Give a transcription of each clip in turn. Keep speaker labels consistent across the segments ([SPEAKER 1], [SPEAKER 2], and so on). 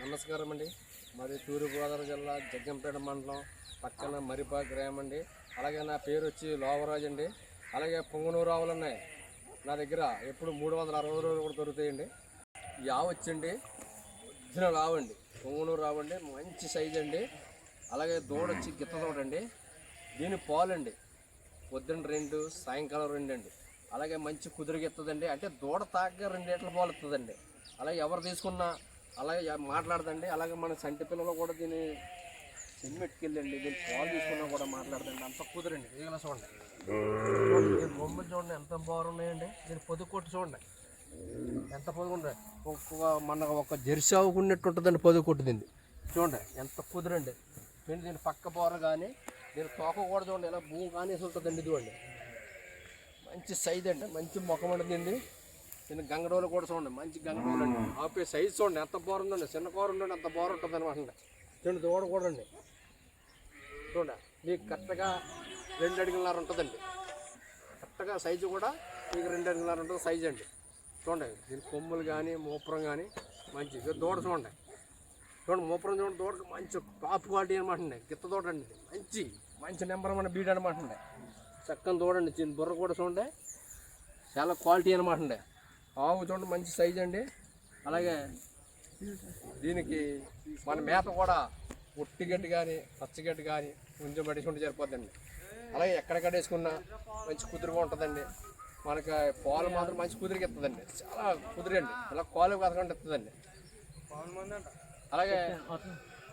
[SPEAKER 1] నమస్కారం అండి. మరి తూర్పుగోదావరి జిల్లా జగ్గంపేట మండలం పక్కన మరిపా గ్రామం అండి. అలాగే నా పేరు వచ్చి లోవరాజు అండి. అలాగే పొంగనూరు ఆవులు ఉన్నాయి నా దగ్గర. ఎప్పుడు 360 రోజులు కూడా దొరుకుతాయండి. ఈ ఆవు వచ్చండి ఒరిజినల్ ఆవు అండి, పొంగనూరు ఆవు అండి, మంచి సైజు అండి. అలాగే దూడ వచ్చి గిత్త దూడ అండి. దీని పాలు అండి పొద్దున్న 2 సాయంకాలం 2 అండి. అలాగే మంచి కుదురుగా ఇస్తుందండి. అంటే దూడ తాగ్గా 2 లీటర్ల పాలు ఇస్తుందండి. అలాగే ఎవరు తీసుకున్నా అలాగే మాట్లాడదండి. అలాగే మన సంటి పిల్లలు కూడా దీన్ని సిమ్మెట్టుకెళ్ళండి, దీన్ని పాలు తీసుకున్నా కూడా మాట్లాడదండి. అంత కుదరండి. ఈగల చూడండి, దీని బొమ్మలు చూడండి ఎంత బాగున్నాయండి. దీని పొదుగు కొట్టి చూడండి ఎంత పొదుగు ఉంటాయి. మన ఒక జెర్సీ ఆవుకున్నట్టు ఉంటుందండి పొదుగు కొట్టింది. చూడండి ఎంత కుదరండి. దీని పక్క బోర కానీ దీని తోక కూడా చూడండి ఇలా భూమి కానేసి ఉంటుందండి. ఇదిగోండి మంచి సైజ్ అండి, మంచి ముఖం ఉంటుంది. చిన్న గంగడోలు కూడా చూడండి, మంచి గంగడోలు అండి. ఆపే సైజు చూడండి ఎంత బోర ఉందండి. చిన్న కూర ఉండండి అంత బోర ఉంటుంది అనమాట అండి. చూడండి దూడ కూడా అండి చూడండి మీకు కరెక్ట్గా 2 అడుగులన్నర ఉంటుందండి. కరెక్ట్గా సైజు కూడా మీకు 2 అడుగులన్నర ఉంటుంది సైజు అండి. చూడండి దీని కొమ్ములు కానీ మూపురం కానీ మంచి దూడ చూడండి. మూపురం చూడండి, దూడకి మంచి టాప్ క్వాలిటీ అనమాట అండి. గిత్త దూడ అండి, మంచి మంచి నెంబర్ మన బీడ్ అనమాట అండి. చక్కని దూడండి. చిన్న బుర్ర కూడా చూడండి చాలా క్వాలిటీ అనమాట అండి. ఆవు చూడండి మంచి సైజ్ అండి. అలాగే దీనికి మన మేత కూడా ఒట్టిగడ్డి కానీ పచ్చగడ్డి కానీ కొంచెం పడేసుకుంటే సరిపోద్దండి. అలాగే ఎక్కడెక్కడ వేసుకున్నా మంచి కుదురుగా ఉంటుందండి. మనకి పాలు మాత్రం మంచి కుదురుగా ఇస్తుందండి. చాలా కుదిరండి, ఇలా కాలు కదకుండా ఇస్తుందండి. అలాగే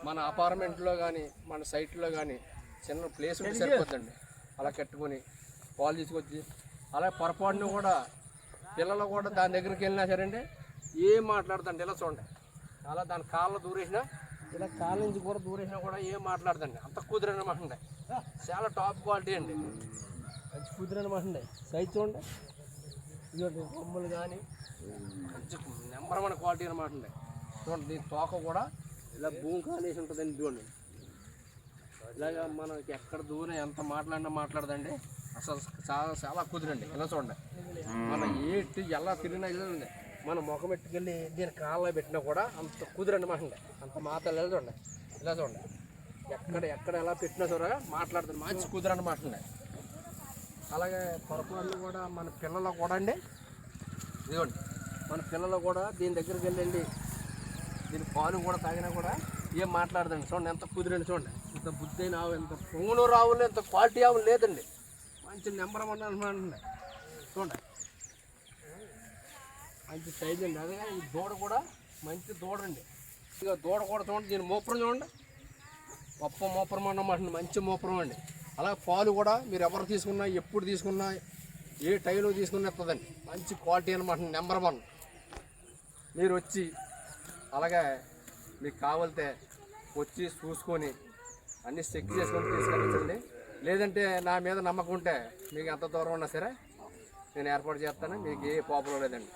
[SPEAKER 1] మన అపార్ట్మెంట్లో కానీ మన సైట్లో కానీ చిన్న ప్లేస్ ఉంటే సరిపోద్దండి. అలా కట్టుకొని పాలు తీసుకొచ్చి అలాగే పొరపాటును కూడా పిల్లలు కూడా దాని దగ్గరికి వెళ్ళినా సరే అండి ఏం మాట్లాడుతండి. ఇలా చూడండి అలా దాని కాళ్ళ దూరేసినా ఇలా కాళ్ళ నుంచి కూడా దూరేసినా కూడా ఏం మాట్లాడుతండి. అంత కుదిరనమాట అండి. చాలా టాప్ క్వాలిటీ అండి, మంచి కుదిరనమాట అండి. సైజ్ చూడండి, ఇదిగోండి బొమ్మలు కానీ మంచి నెంబర్ 1 క్వాలిటీ అనమాట అండి. చూడండి దీని తోక కూడా ఇలా భూమి కానేసి ఉంటుందండి. ఇదిగోండి ఇలాగ మనకి ఎక్కడ దూరం ఎంత మాట్లాడినా మాట్లాడదండి. అసలు చాలా చాలా కుదిరండి. ఇలా చూడండి మన ఏటి ఎలా తిరిగినా వెళ్ళండి, మన ముఖం పెట్టుకెళ్ళి దీని కాళ్ళ పెట్టినా కూడా అంత కుదిరండి మాట అండి. అంత మాటలు ఇలా చూడండి. ఇలా చూడండి ఎక్కడ ఎలా పెట్టినా సరే మాట్లాడుతుంది, మంచి కుదిరండి మాట అండి. అలాగే పొరపాట్లు కూడా మన పిల్లలు కూడా అండి, ఇదిగోండి మన పిల్లలు కూడా దీని దగ్గరికి వెళ్ళండి దీని పాలు కూడా తాగినా కూడా ఏం మాట్లాడదండి. చూడండి ఎంత కుదిరండి. చూడండి ఇంత బుద్ధైన ఆవు, ఎంత పొంగనూరు ఆవులు ఎంత క్వాలిటీ ఆవులు లేదండి. మంచి నెంబర్ 1 అనమాట. చూడండి మంచి సైజ్ అండి. అదే ఈ దూడ కూడా మంచి దూడండి. ఇక దూడ కూడా చూడండి, దీని మూపురం చూడండి గొప్ప మూపురం అన్నమాట, మంచి మూపురం అండి. అలాగే పాలు కూడా మీరు ఎవరు తీసుకున్నా ఎప్పుడు తీసుకున్నా ఏ టైంలో తీసుకున్నా ఇస్తుందండి. మంచి క్వాలిటీ అనమాట, నెంబర్ 1. మీరు వచ్చి అలాగే మీకు కావాలితే వచ్చి చూసుకొని అన్నీ చెక్ చేసుకొని తీసుకెళ్ళండి. లేదంటే నా మీద నమ్మకం ఉంటే మీకు ఎంత దూరం ఉన్నా సరే నేను ఏర్పాటు చేస్తాను. మీకు ఏ ప్రాబ్లం లేదండి.